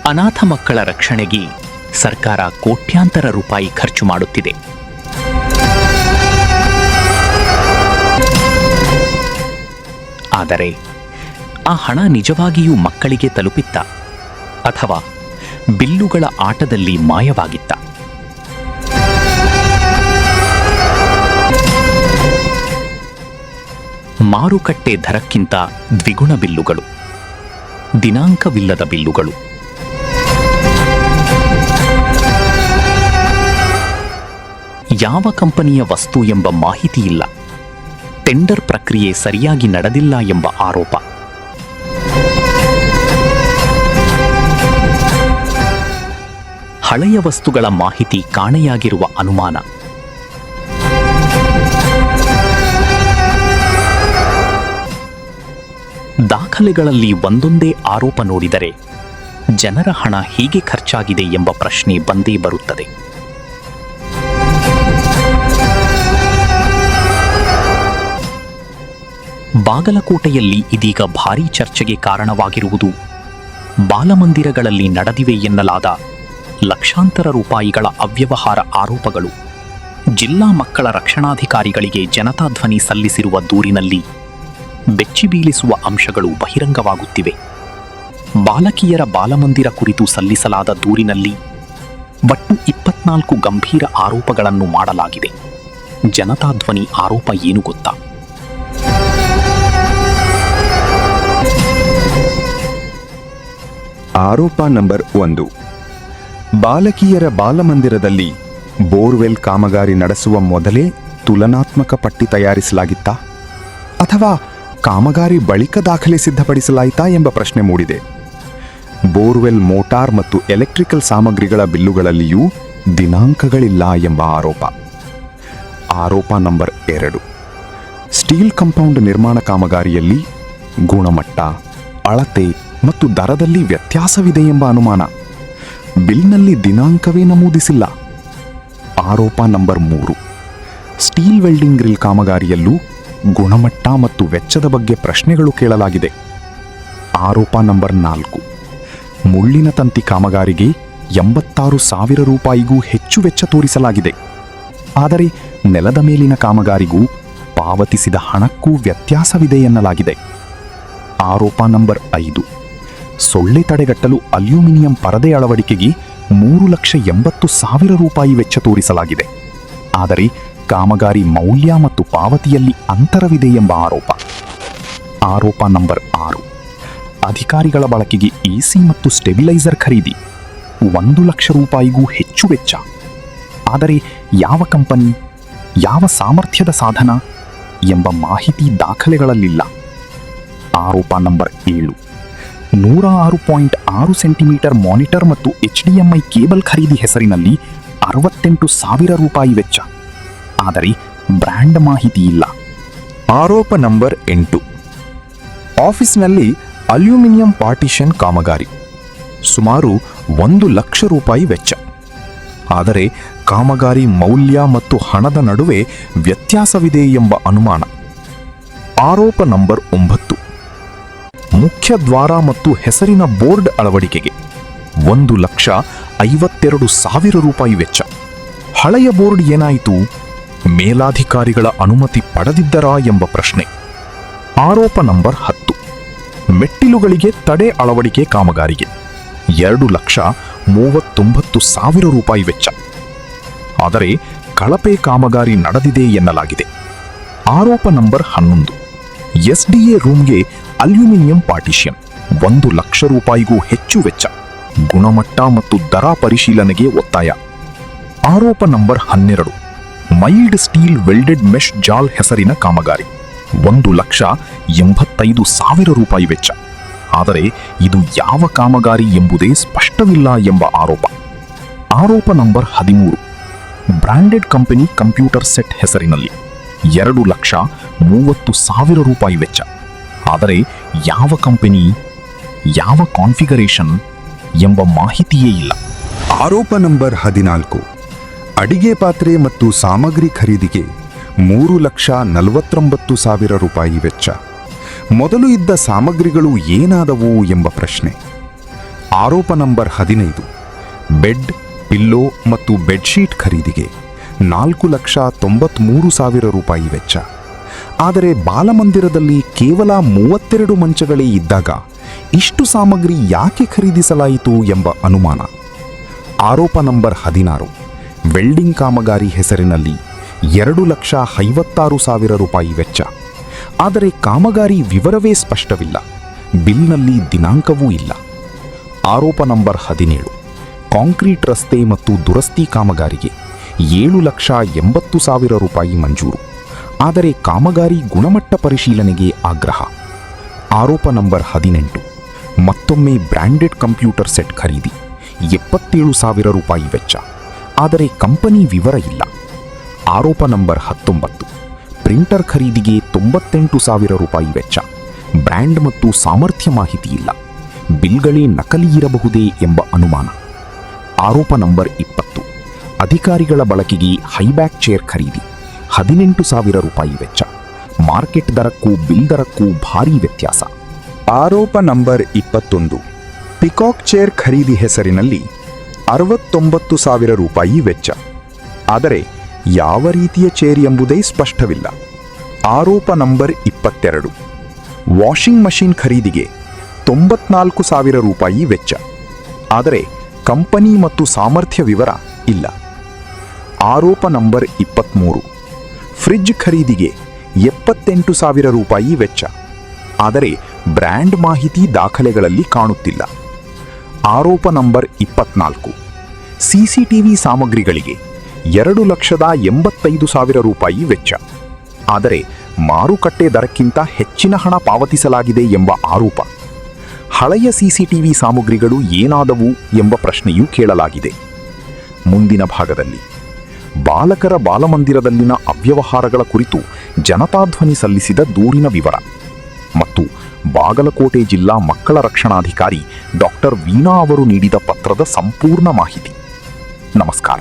ಅನಾಥ ಮಕ್ಕಳ ರಕ್ಷಣೆಗೆ ಸರ್ಕಾರ ಕೋಟ್ಯಾಂತರ ರೂಪಾಯಿ ಖರ್ಚು ಮಾಡುತ್ತಿದೆ. ಆದರೆ ಆ ಹಣ ನಿಜವಾಗಿಯೂ ಮಕ್ಕಳಿಗೆ ತಲುಪಿತ್ತ ಅಥವಾ ಬಿಲ್ಲುಗಳ ಆಟದಲ್ಲಿ ಮಾಯವಾಗಿತ್ತ? ಮಾರುಕಟ್ಟೆ ದರಕ್ಕಿಂತ ದ್ವಿಗುಣ ಬಿಲ್ಲುಗಳು, ದಿನಾಂಕವಿಲ್ಲದ ಬಿಲ್ಲುಗಳು, ಯಾವ ಕಂಪನಿಯ ವಸ್ತು ಎಂಬ ಮಾಹಿತಿ ಇಲ್ಲ, ಟೆಂಡರ್ ಪ್ರಕ್ರಿಯೆ ಸರಿಯಾಗಿ ನಡೆದಿಲ್ಲ ಎಂಬ ಆರೋಪ. ಹಳೆಯ ವಸ್ತುಗಳ ಮಾಹಿತಿ ಕಾಣೆಯಾಗಿರುವ ಅನುಮಾನ. ದಾಖಲೆಗಳಲ್ಲಿ ಒಂದೊಂದೇ ಆರೋಪ ನೋಡಿದರೆ ಜನರ ಹಣ ಹೇಗೆ ಖರ್ಚಾಗಿದೆ ಎಂಬ ಪ್ರಶ್ನೆ ಬಂದೇ ಬರುತ್ತದೆ. ಬಾಗಲಕೋಟೆಯಲ್ಲಿ ಇದೀಗ ಭಾರೀ ಚರ್ಚೆಗೆ ಕಾರಣವಾಗಿರುವುದು ಬಾಲಮಂದಿರಗಳಲ್ಲಿ ನಡೆದಿವೆ ಎನ್ನಲಾದ ಲಕ್ಷಾಂತರ ರೂಪಾಯಿಗಳ ಅವ್ಯವಹಾರ ಆರೋಪಗಳು. ಜಿಲ್ಲಾ ಮಕ್ಕಳ ರಕ್ಷಣಾಧಿಕಾರಿಗಳಿಗೆ ಜನತಾ ಧ್ವನಿ ಸಲ್ಲಿಸಿರುವ ದೂರಿನಲ್ಲಿ ಬೆಚ್ಚಿಬೀಳಿಸುವ ಅಂಶಗಳು ಬಹಿರಂಗವಾಗುತ್ತಿವೆ. ಬಾಲಕಿಯರ ಬಾಲಮಂದಿರ ಕುರಿತು ಸಲ್ಲಿಸಲಾದ ದೂರಿನಲ್ಲಿ ಒಟ್ಟು 24 ಗಂಭೀರ ಆರೋಪಗಳನ್ನು ಮಾಡಲಾಗಿದೆ. ಜನತಾ ಧ್ವನಿ ಆರೋಪ ಏನು ಗೊತ್ತಾ? ಆರೋಪ ನಂಬರ್ 1. ಬಾಲಕಿಯರ ಬಾಲಮಂದಿರದಲ್ಲಿ ಬೋರ್ವೆಲ್ ಕಾಮಗಾರಿ ನಡೆಸುವ ಮೊದಲೇ ತುಲನಾತ್ಮಕ ಪಟ್ಟಿ ತಯಾರಿಸಲಾಗಿತ್ತಾ ಅಥವಾ ಕಾಮಗಾರಿ ಬಳಿಕ ದಾಖಲೆ ಸಿದ್ಧಪಡಿಸಲಾಯಿತಾ ಎಂಬ ಪ್ರಶ್ನೆ ಮೂಡಿದೆ. ಬೋರ್ವೆಲ್ ಮೋಟಾರ್ ಮತ್ತು ಎಲೆಕ್ಟ್ರಿಕಲ್ ಸಾಮಗ್ರಿಗಳ ಬಿಲ್ಲುಗಳಲ್ಲಿಯೂ ದಿನಾಂಕಗಳಿಲ್ಲ ಎಂಬ ಆರೋಪ. ಆರೋಪ ನಂಬರ್ 2. ಸ್ಟೀಲ್ ಕಾಂಪೌಂಡ್ ನಿರ್ಮಾಣ ಕಾಮಗಾರಿಯಲ್ಲಿ ಗುಣಮಟ್ಟ, ಅಳತೆ ಮತ್ತು ದರದಲ್ಲಿ ವ್ಯತ್ಯಾಸವಿದೆ ಎಂಬ ಅನುಮಾನ. ಬಿಲ್ನಲ್ಲಿ ದಿನಾಂಕವೇ ನಮೂದಿಸಿಲ್ಲ. ಆರೋಪ ನಂಬರ್ 3. ಸ್ಟೀಲ್ ವೆಲ್ಡಿಂಗ್ ಗ್ರಿಲ್ ಕಾಮಗಾರಿಯಲ್ಲೂ ಗುಣಮಟ್ಟ ಮತ್ತು ವೆಚ್ಚದ ಬಗ್ಗೆ ಪ್ರಶ್ನೆಗಳು ಕೇಳಲಾಗಿದೆ. ಆರೋಪ ನಂಬರ್ 4. ಮುಳ್ಳಿನ ತಂತಿ ಕಾಮಗಾರಿಗೆ 86,000 ರೂಪಾಯಿಗೂ ಹೆಚ್ಚು ವೆಚ್ಚ ತೋರಿಸಲಾಗಿದೆ. ಆದರೆ ನೆಲದ ಮೇಲಿನ ಕಾಮಗಾರಿಗೂ ಪಾವತಿಸಿದ ಹಣಕ್ಕೂ ವ್ಯತ್ಯಾಸವಿದೆ ಎನ್ನಲಾಗಿದೆ. ಆರೋಪ ನಂಬರ್ 5. ಸೊಳ್ಳೆ ತಡೆಗಟ್ಟಲು ಅಲ್ಯೂಮಿನಿಯಂ ಪರದೆ ಅಳವಡಿಕೆಗೆ 3,80,000 ರೂಪಾಯಿ ವೆಚ್ಚ ತೋರಿಸಲಾಗಿದೆ. ಆದರೆ ಕಾಮಗಾರಿ ಮೌಲ್ಯ ಮತ್ತು ಪಾವತಿಯಲ್ಲಿ ಅಂತರವಿದೆ ಎಂಬ ಆರೋಪ. ಆರೋಪ ನಂಬರ್ 6. ಅಧಿಕಾರಿಗಳ ಬಳಕೆಗೆ ಎಸಿ ಮತ್ತು ಸ್ಟೆಬಿಲೈಸರ್ ಖರೀದಿ 1,00,000 ರೂಪಾಯಿಗೂ ಹೆಚ್ಚು ವೆಚ್ಚ. ಆದರೆ ಯಾವ ಕಂಪನಿ, ಯಾವ ಸಾಮರ್ಥ್ಯದ ಸಾಧನ ಎಂಬ ಮಾಹಿತಿ ದಾಖಲೆಗಳಲ್ಲಿಲ್ಲ. ಆರೋಪ ನಂಬರ್ 7. 106.6 ಸೆಂಟಿಮೀಟರ್ ಮಾನಿಟರ್ ಮತ್ತು HDMI ಕೇಬಲ್ ಖರೀದಿ ಹೆಸರಿನಲ್ಲಿ 68,000 ರೂಪಾಯಿ ವೆಚ್ಚ. ಆದರೆ ಬ್ರ್ಯಾಂಡ್ ಮಾಹಿತಿ ಇಲ್ಲ. ಆರೋಪ ನಂಬರ್ 8. ಆಫೀಸ್ನಲ್ಲಿ ಅಲ್ಯೂಮಿನಿಯಂ ಪಾರ್ಟಿಷನ್ ಕಾಮಗಾರಿ ಸುಮಾರು 1,00,000 ರೂಪಾಯಿ ವೆಚ್ಚ. ಆದರೆ ಕಾಮಗಾರಿ ಮೌಲ್ಯ ಮತ್ತು ಹಣದ ನಡುವೆ ವ್ಯತ್ಯಾಸವಿದೆ ಎಂಬ ಅನುಮಾನ. ಆರೋಪ ನಂಬರ್ 9. ಮುಖ್ಯ ದ್ವಾರ ಮತ್ತು ಹೆಸರಿನ ಬೋರ್ಡ್ ಅಳವಡಿಕೆಗೆ 1,52,000 ರೂಪಾಯಿ ವೆಚ್ಚ. ಹಳೆಯ ಬೋರ್ಡ್ ಏನಾಯಿತು? ಮೇಲಾಧಿಕಾರಿಗಳ ಅನುಮತಿ ಪಡೆದಿದ್ದರಾ ಎಂಬ ಪ್ರಶ್ನೆ. ಆರೋಪ ನಂಬರ್ 10. ಮೆಟ್ಟಿಲುಗಳಿಗೆ ತಡೆ ಅಳವಡಿಕೆ ಕಾಮಗಾರಿಗೆ 2,39,000 ರೂಪಾಯಿ ವೆಚ್ಚ. ಆದರೆ ಕಳಪೆ ಕಾಮಗಾರಿ ನಡೆದಿದೆ ಎನ್ನಲಾಗಿದೆ. ಆರೋಪ ನಂಬರ್ 11. SDA ರೂಮ್ಗೆ ಅಲ್ಯೂಮಿನಿಯಂ ಪಾರ್ಟಿಷನ್ 1,00,000 ರೂಪಾಯಿಗೂ ಹೆಚ್ಚು ವೆಚ್ಚ. ಗುಣಮಟ್ಟ ಮತ್ತು ದರ ಪರಿಶೀಲನೆಗೆ ಒತ್ತಾಯ. ಆರೋಪ number 12. Mild steel welded mesh ಜಾಲ್ ಹೆಸರಿನ ಕಾಮಗಾರಿ 1,85,000 ರೂಪಾಯಿ ವೆಚ್ಚ. ಆದರೆ ಇದು ಯಾವ ಕಾಮಗಾರಿ ಎಂಬುದೇ ಸ್ಪಷ್ಟವಿಲ್ಲ ಎಂಬ ಆರೋಪ. ಆರೋಪ number 13. Branded company computer set ಹೆಸರಿನಲ್ಲಿ 2,30,000 ರೂಪಾಯಿ ವೆಚ್ಚ. ಆದರೆ ಯಾವ ಕಂಪನಿ, ಯಾವ ಕಾನ್ಫಿಗರೇಷನ್ ಎಂಬ ಮಾಹಿತಿಯೇ ಇಲ್ಲ. ಆರೋಪ ನಂಬರ್ 14. ಅಡಿಗೆ ಪಾತ್ರೆ ಮತ್ತು ಸಾಮಗ್ರಿ ಖರೀದಿಗೆ 3,49,000 ರೂಪಾಯಿ ವೆಚ್ಚ. ಮೊದಲು ಇದ್ದ ಸಾಮಗ್ರಿಗಳು ಏನಾದವು ಎಂಬ ಪ್ರಶ್ನೆ. ಆರೋಪ ನಂಬರ್ 15 ಬೆಡ್, ಪಿಲ್ಲೋ ಮತ್ತು ಬೆಡ್ಶೀಟ್ ಖರೀದಿಗೆ 4,93,000 ರೂಪಾಯಿ ವೆಚ್ಚ. ಆದರೆ ಬಾಲಮಂದಿರದಲ್ಲಿ ಕೇವಲ 32 ಮಂಚಗಳೇ ಇದ್ದಾಗ ಇಷ್ಟು ಸಾಮಗ್ರಿ ಯಾಕೆ ಖರೀದಿಸಲಾಯಿತು ಎಂಬ ಅನುಮಾನ. ಆರೋಪ ನಂಬರ್ 16 ವೆಲ್ಡಿಂಗ್ ಕಾಮಗಾರಿ ಹೆಸರಿನಲ್ಲಿ 2,56,000 ರೂಪಾಯಿ ವೆಚ್ಚ. ಆದರೆ ಕಾಮಗಾರಿ ವಿವರವೇ ಸ್ಪಷ್ಟವಿಲ್ಲ, ಬಿಲ್ನಲ್ಲಿ ದಿನಾಂಕವೂ ಇಲ್ಲ. ಆರೋಪ ನಂಬರ್ 17 ಕಾಂಕ್ರೀಟ್ ರಸ್ತೆ ಮತ್ತು ದುರಸ್ತಿ ಕಾಮಗಾರಿಗೆ 7,80,000 ರೂಪಾಯಿ ಮಂಜೂರು. ಆದರೆ ಕಾಮಗಾರಿ ಗುಣಮಟ್ಟ ಪರಿಶೀಲನೆಗೆ ಆಗ್ರಹ. ಆರೋಪ ನಂಬರ್ 18 ಮತ್ತೊಮ್ಮೆ ಬ್ರ್ಯಾಂಡೆಡ್ ಕಂಪ್ಯೂಟರ್ ಸೆಟ್ ಖರೀದಿ 77,000 ರೂಪಾಯಿ ವೆಚ್ಚ. ಆದರೆ ಕಂಪನಿ ವಿವರ ಇಲ್ಲ. ಆರೋಪ ನಂಬರ್ 19 ಪ್ರಿಂಟರ್ ಖರೀದಿಗೆ 98,000 ರೂಪಾಯಿ ವೆಚ್ಚ. ಬ್ರ್ಯಾಂಡ್ ಮತ್ತು ಸಾಮರ್ಥ್ಯ ಮಾಹಿತಿ ಇಲ್ಲ, ಬಿಲ್ಗಳೇ ನಕಲಿ ಇರಬಹುದೇ ಎಂಬ ಅನುಮಾನ. ಆರೋಪ ನಂಬರ್ 20 ಅಧಿಕಾರಿಗಳ ಬಳಕೆಗೆ ಹೈಬ್ಯಾಕ್ ಚೇರ್ ಖರೀದಿ 18,000 ರೂಪಾಯಿ ವೆಚ್ಚ. ಮಾರ್ಕೆಟ್ ದರಕ್ಕೂ ಬಿಲ್ ದರಕ್ಕೂ ಭಾರೀ ವ್ಯತ್ಯಾಸ. ಆರೋಪ ನಂಬರ್ 21 ಪಿಕಾಕ್ ಚೇರ್ ಖರೀದಿ ಹೆಸರಿನಲ್ಲಿ 69,000 ರೂಪಾಯಿ ವೆಚ್ಚ. ಆದರೆ ಯಾವ ರೀತಿಯ ಚೇರ್ ಎಂಬುದೇ ಸ್ಪಷ್ಟವಿಲ್ಲ. ಆರೋಪ ನಂಬರ್ 22 ವಾಷಿಂಗ್ ಮಷೀನ್ ಖರೀದಿಗೆ 94,000 ರೂಪಾಯಿ ವೆಚ್ಚ. ಆದರೆ ಕಂಪನಿ ಮತ್ತು ಸಾಮರ್ಥ್ಯ ವಿವರ ಇಲ್ಲ. ಆರೋಪ ನಂಬರ್ 23 ಫ್ರಿಡ್ಜ್ ಖರೀದಿಗೆ 78,000 ರೂಪಾಯಿ ವೆಚ್ಚ. ಆದರೆ ಬ್ರ್ಯಾಂಡ್ ಮಾಹಿತಿ ದಾಖಲೆಗಳಲ್ಲಿ ಕಾಣುತ್ತಿಲ್ಲ. ಆರೋಪ ನಂಬರ್ 24 ಸಿಸಿಟಿವಿ ಸಾಮಗ್ರಿಗಳಿಗೆ 2,85,000 ರೂಪಾಯಿ ವೆಚ್ಚ. ಆದರೆ ಮಾರುಕಟ್ಟೆ ದರಕ್ಕಿಂತ ಹೆಚ್ಚಿನ ಹಣ ಪಾವತಿಸಲಾಗಿದೆ ಎಂಬ ಆರೋಪ. ಹಳೆಯ ಸಿಸಿಟಿವಿ ಸಾಮಗ್ರಿಗಳು ಏನಾದವು ಎಂಬ ಪ್ರಶ್ನೆಯೂ ಕೇಳಲಾಗಿದೆ. ಮುಂದಿನ ಭಾಗದಲ್ಲಿ ಬಾಲಕರ ಬಾಲಮಂದಿರದಲ್ಲಿನ ಅವ್ಯವಹಾರಗಳ ಕುರಿತು ಜನತಾಧ್ವನಿ ಸಲ್ಲಿಸಿದ ದೂರಿನ ವಿವರ ಮತ್ತು ಬಾಗಲಕೋಟೆ ಜಿಲ್ಲಾ ಮಕ್ಕಳ ರಕ್ಷಣಾಧಿಕಾರಿ ಡಾಕ್ಟರ್ ವೀಣಾ ಅವರು ನೀಡಿದ ಪತ್ರದ ಸಂಪೂರ್ಣ ಮಾಹಿತಿ. ನಮಸ್ಕಾರ.